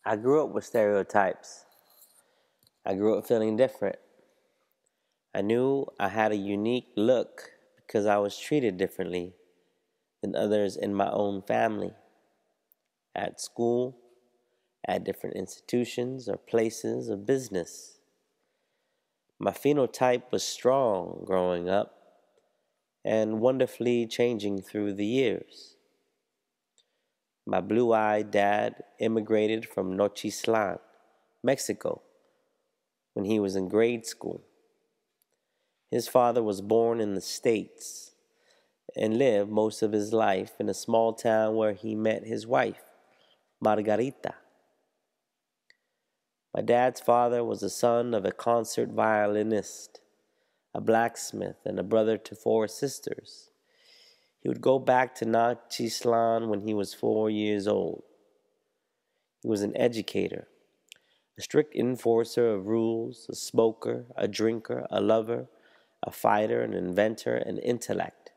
I grew up with stereotypes. I grew up feeling different. I knew I had a unique look because I was treated differently than others in my own family, at school, at different institutions or places of business. My phenotype was strong growing up and wonderfully changing through the years. My blue-eyed dad immigrated from Nochislan, Mexico, when he was in grade school. His father was born in the States and lived most of his life in a small town where he met his wife, Margarita. My dad's father was the son of a concert violinist, a blacksmith, and a brother to 4 sisters. He would go back to Nochislan when he was 4 years old. He was an educator, a strict enforcer of rules, a smoker, a drinker, a lover, a fighter, an inventor, an intellect.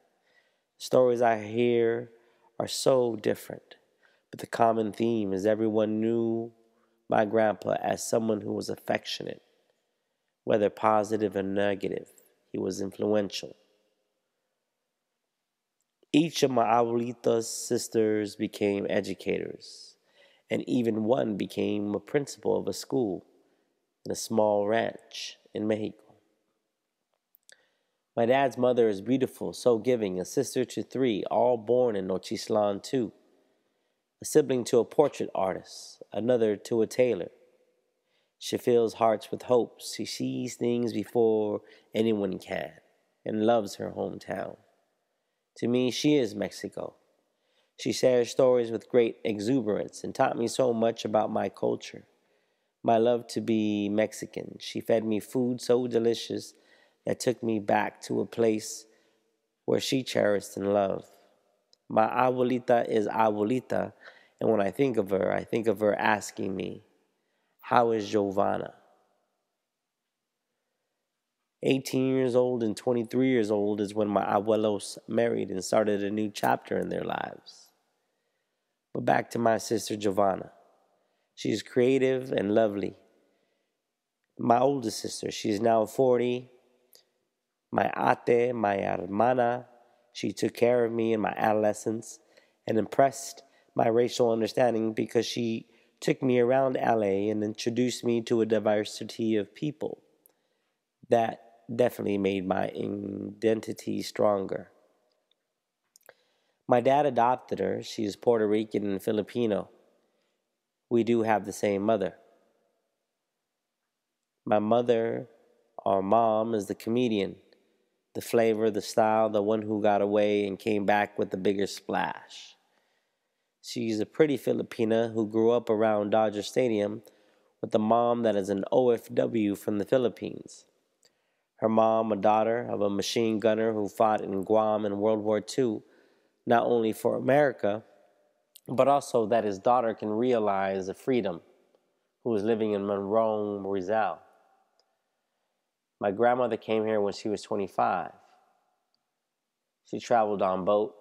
Stories I hear are so different, but the common theme is everyone knew my grandpa as someone who was affectionate. Whether positive or negative, he was influential. Each of my abuelita's sisters became educators, and even one became a principal of a school in a small ranch in Mexico. My dad's mother is beautiful, so giving, a sister to 3, all born in Nochislan too, a sibling to a portrait artist, another to a tailor. She fills hearts with hopes. She sees things before anyone can and loves her hometown. To me, she is Mexico. She shares stories with great exuberance and taught me so much about my culture, my love to be Mexican. She fed me food so delicious that took me back to a place where she cherished and loved. My abuelita is abuelita, and when I think of her asking me, "How is Giovanna?" 18 years old and 23 years old is when my abuelos married and started a new chapter in their lives. But back to my sister Giovanna. She is creative and lovely. My oldest sister, she is now 40. My ate, my hermana, she took care of me in my adolescence and impressed my racial understanding because she took me around LA and introduced me to a diversity of people. That definitely made my identity stronger. My dad adopted her. She is Puerto Rican and Filipino. We do have the same mother. My mother, our mom, is the comedian, the flavor, the style, the one who got away and came back with the bigger splash. She's a pretty Filipina who grew up around Dodger Stadium with a mom that is an OFW from the Philippines. Her mom, a daughter of a machine gunner who fought in Guam in World War II, not only for America, but also that his daughter can realize the freedom, who was living in Monroe, Rizal. My grandmother came here when she was 25. She traveled on boat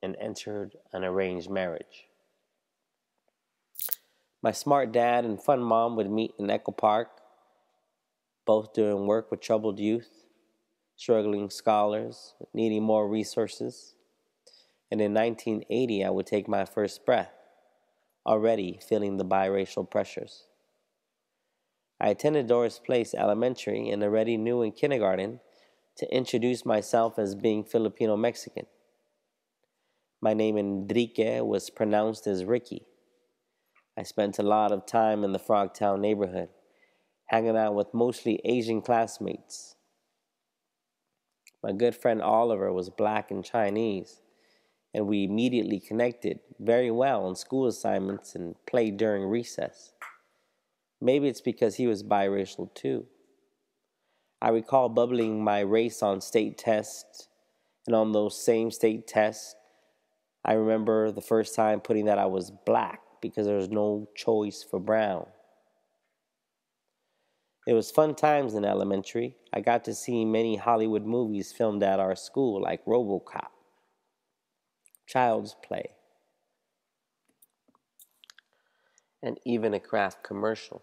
and entered an arranged marriage. My smart dad and fun mom would meet in Echo Park, both doing work with troubled youth, struggling scholars, needing more resources. And in 1980, I would take my first breath, already feeling the biracial pressures. I attended Doris Place Elementary and already knew in kindergarten to introduce myself as being Filipino-Mexican. My name Enrique was pronounced as Ricky. I spent a lot of time in the Frogtown neighborhood, hanging out with mostly Asian classmates. My good friend Oliver was black and Chinese, and we immediately connected very well on school assignments and played during recess. Maybe it's because he was biracial too. I recall bubbling my race on state tests, and on those same state tests, I remember the first time putting that I was black because there was no choice for brown. It was fun times in elementary. I got to see many Hollywood movies filmed at our school, like RoboCop, Child's Play. and even a craft commercial.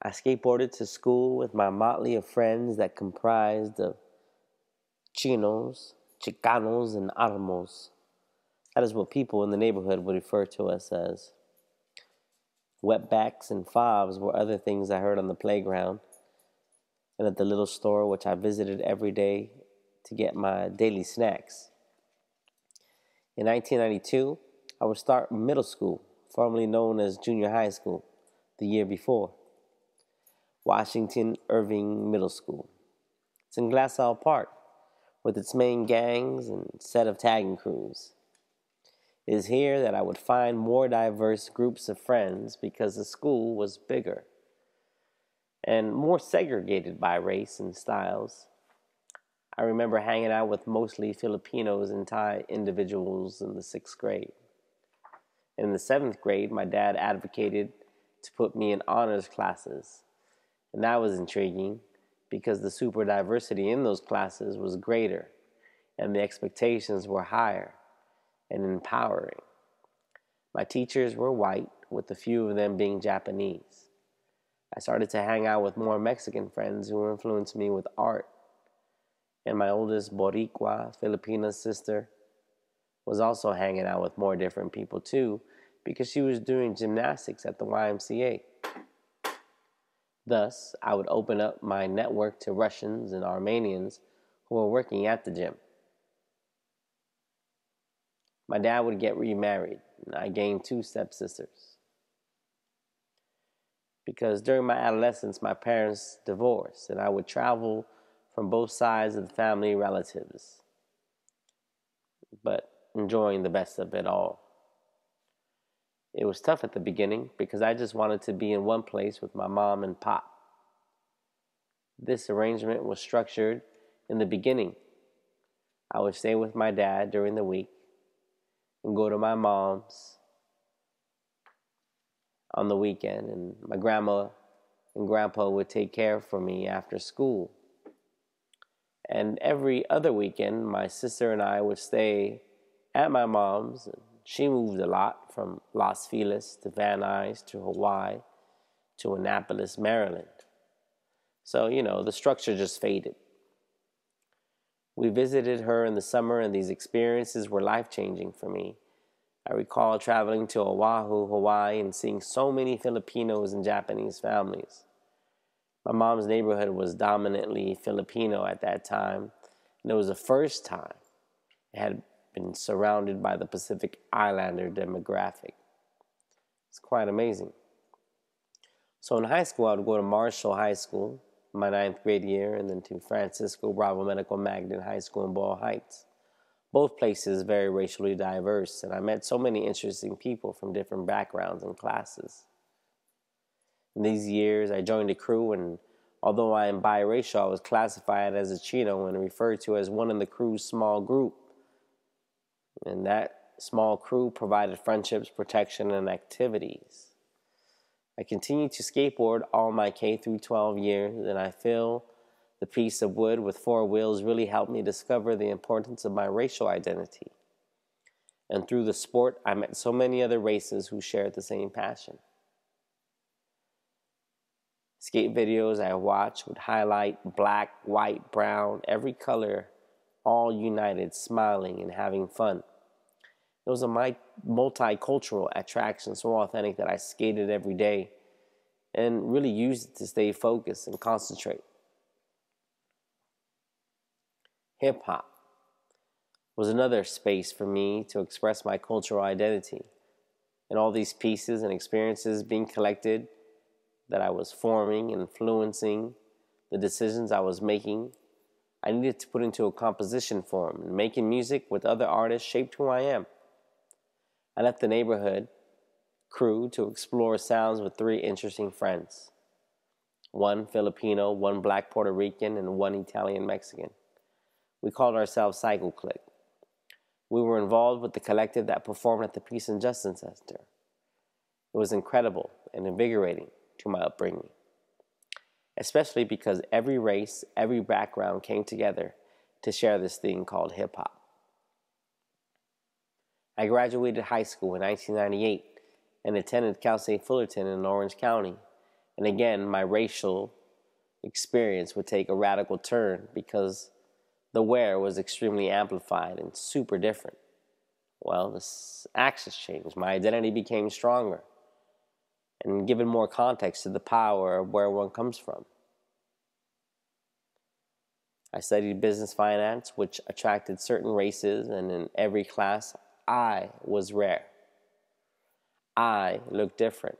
I skateboarded to school with my motley of friends that comprised of chinos, chicanos, and armos. That is what people in the neighborhood would refer to us as. Wetbacks and fobs were other things I heard on the playground and at the little store which I visited every day to get my daily snacks. In 1992, I would start middle school, formerly known as junior high school, the year before. Washington Irving Middle School. It's in Glassell Park, with its main gangs and set of tagging crews. It is here that I would find more diverse groups of friends because the school was bigger and more segregated by race and styles. I remember hanging out with mostly Filipinos and Thai individuals in the 6th grade. In the 7th grade, my dad advocated to put me in honors classes, and that was intriguing because the super diversity in those classes was greater and the expectations were higher and empowering. My teachers were white, with a few of them being Japanese. I started to hang out with more Mexican friends who influenced me with art. And my oldest Boricua, Filipina sister was also hanging out with more different people too, because she was doing gymnastics at the YMCA. Thus, I would open up my network to Russians and Armenians who were working at the gym. My dad would get remarried, and I gained 2 stepsisters. Because during my adolescence, my parents divorced, and I would travel from both sides of the family relatives, but enjoying the best of it all. It was tough at the beginning because I just wanted to be in one place with my mom and pop. This arrangement was structured in the beginning. I would stay with my dad during the week and go to my mom's on the weekend, and my grandma and grandpa would take care for me after school. And every other weekend, my sister and I would stay at my mom's. She moved a lot, from Los Feliz to Van Nuys to Hawaii to Annapolis, Maryland. So, the structure just faded. We visited her in the summer, and these experiences were life-changing for me. I recall traveling to Oahu, Hawaii, and seeing so many Filipinos and Japanese families. My mom's neighborhood was dominantly Filipino at that time, and it was the first time it had been surrounded by the Pacific Islander demographic. It's quite amazing. So in high school, I would go to Marshall High School, my 9th grade year, and then to Francisco Bravo Medical Magnet High School in Boyle Heights. Both places very racially diverse, and I met so many interesting people from different backgrounds and classes. In these years, I joined a crew, and although I am biracial, I was classified as a Chino and referred to as one in the crew's small group. And that small crew provided friendships, protection, and activities. I continued to skateboard all my K through 12 years, and I feel the piece of wood with 4 wheels really helped me discover the importance of my racial identity. And through the sport, I met so many other races who shared the same passion. Skate videos I watched would highlight black, white, brown, every color, all united, smiling and having fun. It was a multicultural attraction, so authentic that I skated every day and really used it to stay focused and concentrate. Hip-hop was another space for me to express my cultural identity, and all these pieces and experiences being collected that I was forming, influencing the decisions I was making, I needed to put into a composition form, and making music with other artists shaped who I am. I left the neighborhood crew to explore sounds with 3 interesting friends. 1 Filipino, 1 Black Puerto Rican, and 1 Italian Mexican. We called ourselves Cycle Click. We were involved with the collective that performed at the Peace and Justice Center. It was incredible and invigorating to my upbringing, especially because every race, every background came together to share this thing called hip-hop. I graduated high school in 1998, and attended Cal State Fullerton in Orange County. And again, my racial experience would take a radical turn because the where was extremely amplified and super different. Well, the axis changed. My identity became stronger and given more context to the power of where one comes from. I studied business finance, which attracted certain races, and in every class, I was rare. I looked different,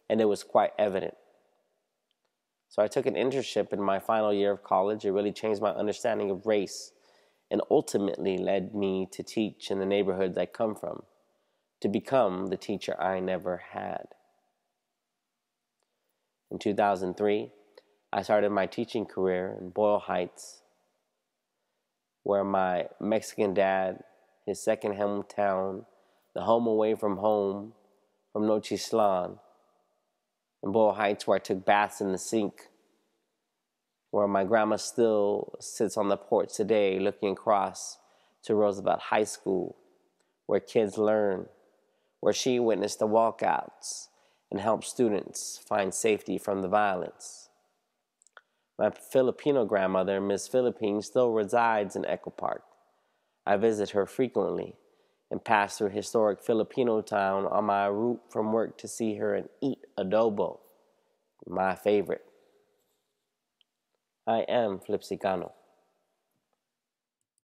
and it was quite evident. So I took an internship in my final year of college. It really changed my understanding of race and ultimately led me to teach in the neighborhoods I come from, to become the teacher I never had. In 2003, I started my teaching career in Boyle Heights, where my Mexican dad, his second hometown, the home away from home, from Nochislan, in Boyle Heights, where I took baths in the sink, where my grandma still sits on the porch today looking across to Roosevelt High School, where kids learn, where she witnessed the walkouts and helped students find safety from the violence. My Filipino grandmother, Miss Philippine, still resides in Echo Park. I visit her frequently and pass through historic Filipino town on my route from work to see her and eat adobo, my favorite. I am Flipsicano.